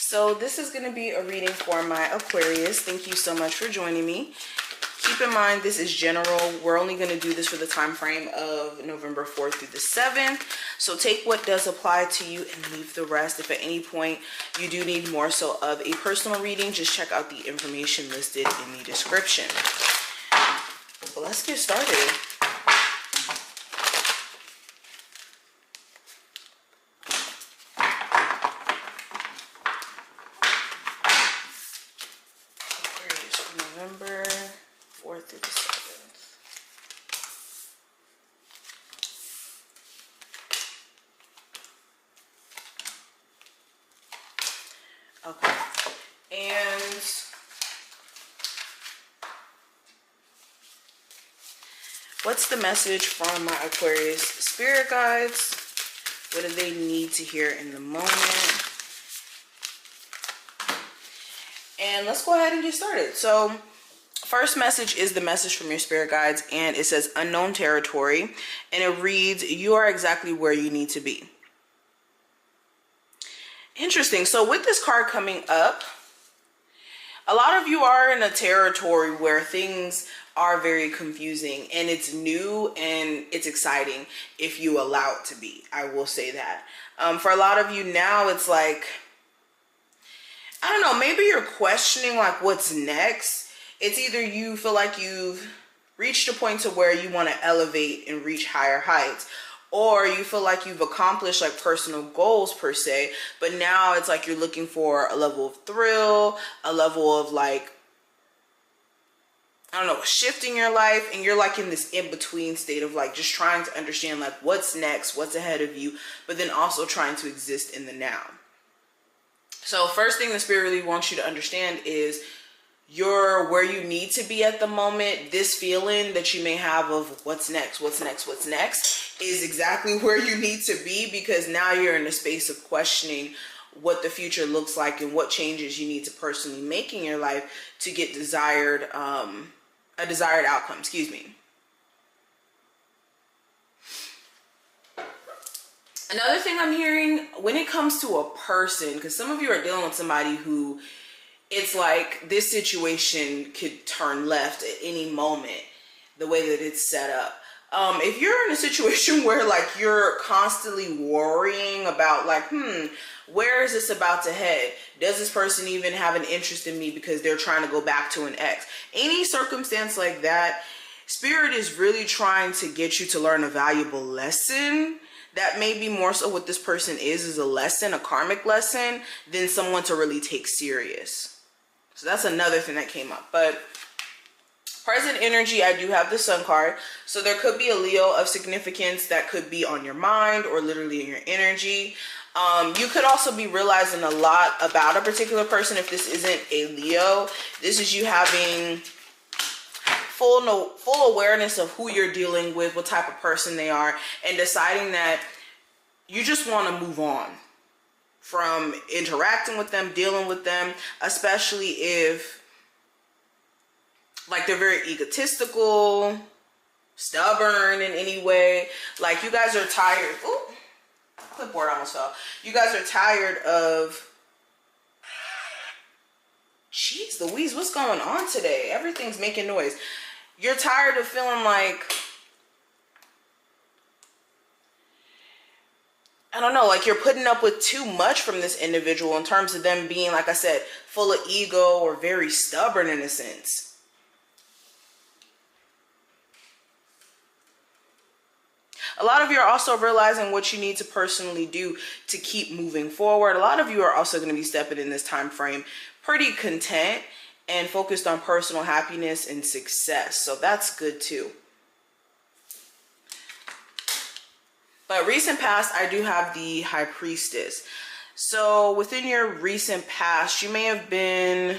So this is going to be a reading for my Aquarius. Thank you so much for joining me. Keep in mind, this is general. We're only going to do this for the time frame of November 4th through the 7th. So take what does apply to you and leave the rest. If at any point you do need more so of a personal reading, just check out the information listed in the description. Well, let's get started. November 4th through the 7th. Okay. And what's the message from my Aquarius spirit guides? What do they need to hear in the moment? And let's go ahead and get started. So first message is the message from your spirit guides, and it says unknown territory, and it reads, you are exactly where you need to be. Interesting. So with this card coming up, a lot of you are in a territory where things are very confusing, and it's new and it's exciting if you allow it to be. I will say that. For a lot of you now, it's like, I don't know, maybe you're questioning like what's next. It's either you feel like you've reached a point to where you want to elevate and reach higher heights, or you feel like you've accomplished like personal goals per se, but now it's like you're looking for a level of thrill, a level of like, I don't know, a shift in your life, and you're like in this in-between state of like just trying to understand like what's next, what's ahead of you, but then also trying to exist in the now. So first thing the spirit really wants you to understand is you're where you need to be at the moment. This feeling that you may have of what's next is exactly where you need to be, because now you're in a space of questioning what the future looks like and what changes you need to personally make in your life to get a desired outcome, excuse me. Another thing I'm hearing when it comes to a person, because some of you are dealing with somebody who it's like this situation could turn left at any moment, the way that it's set up. If you're in a situation where like you're constantly worrying about like, where is this about to head? Does this person even have an interest in me because they're trying to go back to an ex? Any circumstance like that, Spirit is really trying to get you to learn a valuable lesson. That may be more so what this person is a lesson, a karmic lesson, than someone to really take serious. So that's another thing that came up. But present energy, I do have the Sun card. So there could be a Leo of significance that could be on your mind or literally in your energy. You could also be realizing a lot about a particular person if this isn't a Leo. This is you having full awareness of who you're dealing with, what type of person they are, and deciding that you just want to move on from interacting with them, dealing with them, especially if like they're very egotistical, stubborn in any way. Like you guys are tired. Ooh, clipboard almost fell. You guys are tired of, jeez Louise, what's going on today? Everything's making noise. You're tired of feeling like, I don't know, like you're putting up with too much from this individual in terms of them being, like I said, full of ego or very stubborn in a sense. A lot of you are also realizing what you need to personally do to keep moving forward. A lot of you are also going to be stepping in this time frame pretty content and focused on personal happiness and success. So that's good too. But recent past, I do have the High Priestess. So within your recent past, you may have been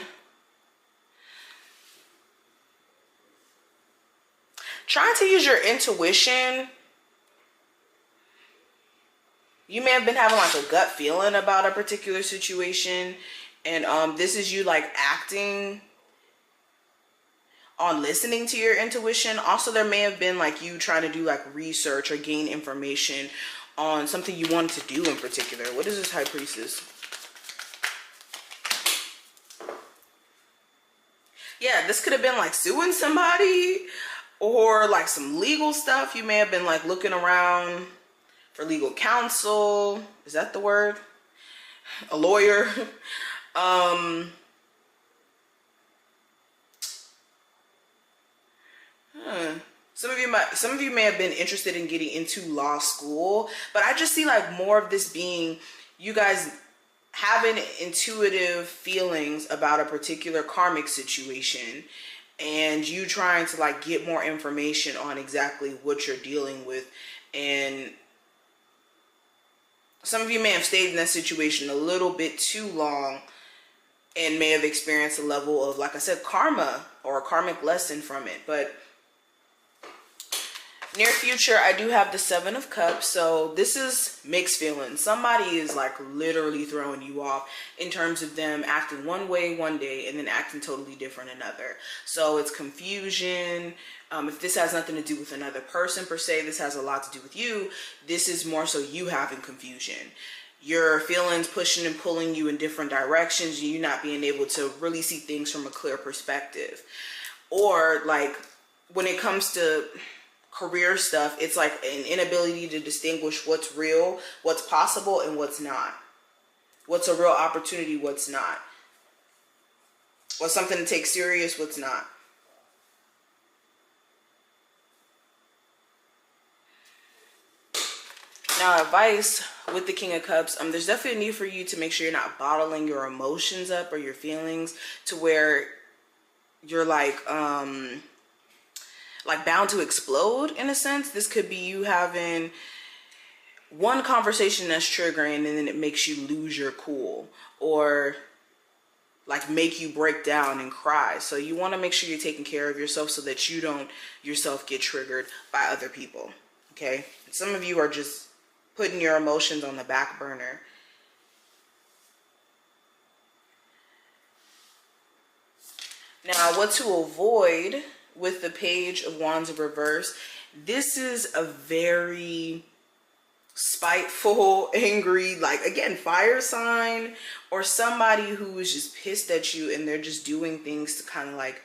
trying to use your intuition. You may have been having like a gut feeling about a particular situation. And this is you like acting on listening to your intuition. Also, there may have been like you trying to do like research or gain information on something you wanted to do in particular. What is this High Priestess? Yeah, this could have been like suing somebody or like some legal stuff. You may have been like looking around for legal counsel. Is that the word? A lawyer. um Some of you may have been interested in getting into law school, but I just see like more of this being you guys having intuitive feelings about a particular karmic situation and you trying to like get more information on exactly what you're dealing with. And some of you may have stayed in that situation a little bit too long and may have experienced a level of, like I said, karma or a karmic lesson from it. But near future, I do have the 7 of Cups, so this is mixed feelings. Somebody is like literally throwing you off in terms of them acting one way one day and then acting totally different another. So it's confusion. If this has nothing to do with another person per se, this has a lot to do with you. This is more so you having confusion. Your feelings pushing and pulling you in different directions, you not being able to really see things from a clear perspective. Or like when it comes to career stuff, it's like an inability to distinguish what's real, what's possible, and what's not. What's a real opportunity, what's not. What's something to take serious, what's not. Now, advice with the King of Cups, there's definitely a need for you to make sure you're not bottling your emotions up or your feelings to where you're like bound to explode in a sense. This could be you having one conversation that's triggering and then it makes you lose your cool or like make you break down and cry. So you want to make sure you're taking care of yourself so that you don't yourself get triggered by other people. Okay? And some of you are just putting your emotions on the back burner. Now, what to avoid with the Page of Wands in reverse, this is a very spiteful, angry, like again, fire sign or somebody who is just pissed at you and they're just doing things to kind of like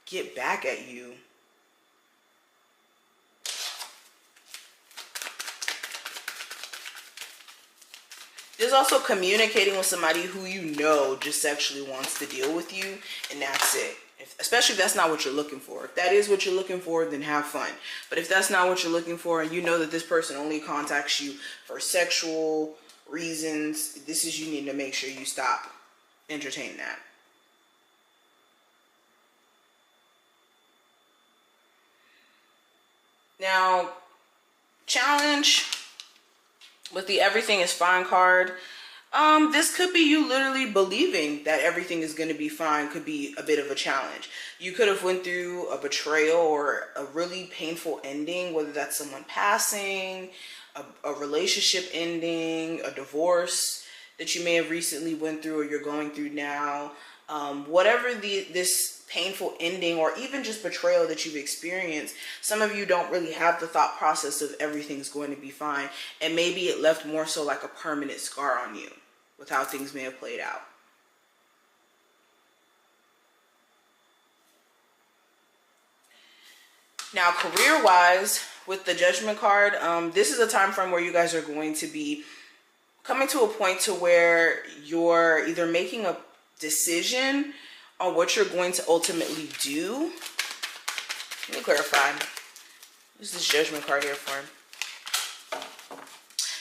get back at you. There's also communicating with somebody who you know just sexually wants to deal with you, and that's it. Especially if that's not what you're looking for. If that is what you're looking for, then have fun. But if that's not what you're looking for and you know that this person only contacts you for sexual reasons, this is you need to make sure you stop entertaining that. Now, challenge with the everything is fine card. This could be you literally believing that everything is going to be fine. Could be a bit of a challenge. You could have went through a betrayal or a really painful ending, whether that's someone passing, a relationship ending, a divorce that you may have recently went through or you're going through now. Whatever this painful ending or even just betrayal that you've experienced, some of you don't really have the thought process of everything's going to be fine, and maybe it left more so like a permanent scar on you with how things may have played out. Now, career-wise, with the Judgment card, this is a time frame where you guys are going to be coming to a point to where you're either making a decision on what you're going to ultimately do. Let me clarify. What's this Judgment card here for?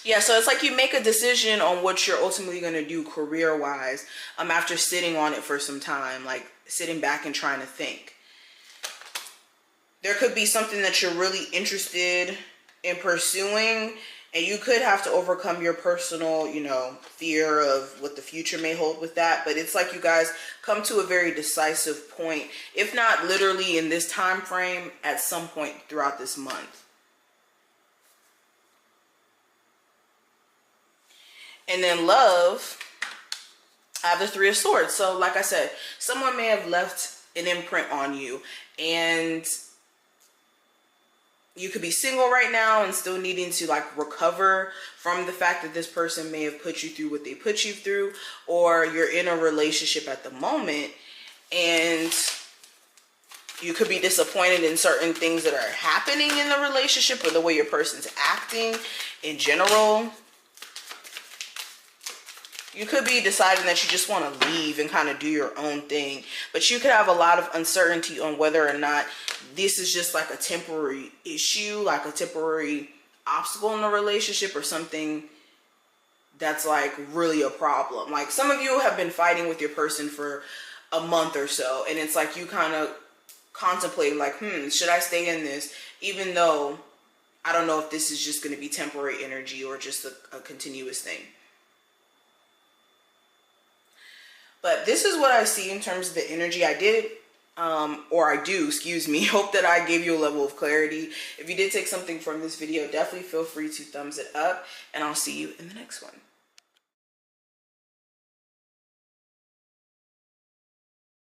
Yeah, so it's like you make a decision on what you're ultimately going to do career-wise after sitting on it for some time, like sitting back and trying to think. There could be something that you're really interested in pursuing, and you could have to overcome your personal, fear of what the future may hold with that. But it's like you guys come to a very decisive point, if not literally in this time frame, at some point throughout this month. And then love, I have the Three of Swords. So like I said, someone may have left an imprint on you, and you could be single right now and still needing to like recover from the fact that this person may have put you through what they put you through, or you're in a relationship at the moment and You could be disappointed in certain things that are happening in the relationship or the way your person's acting in general. You could be deciding that you just want to leave and kind of do your own thing. But you could have a lot of uncertainty on whether or not this is just like a temporary issue, like a temporary obstacle in the relationship, or something that's like really a problem. Like some of you have been fighting with your person for a month or so, and it's like you kind of contemplating like, should I stay in this, even though I don't know if this is just going to be temporary energy or just a continuous thing. But this is what I see in terms of the energy. I do, hope that I gave you a level of clarity. If you did take something from this video, definitely feel free to thumbs it up, and I'll see you in the next one.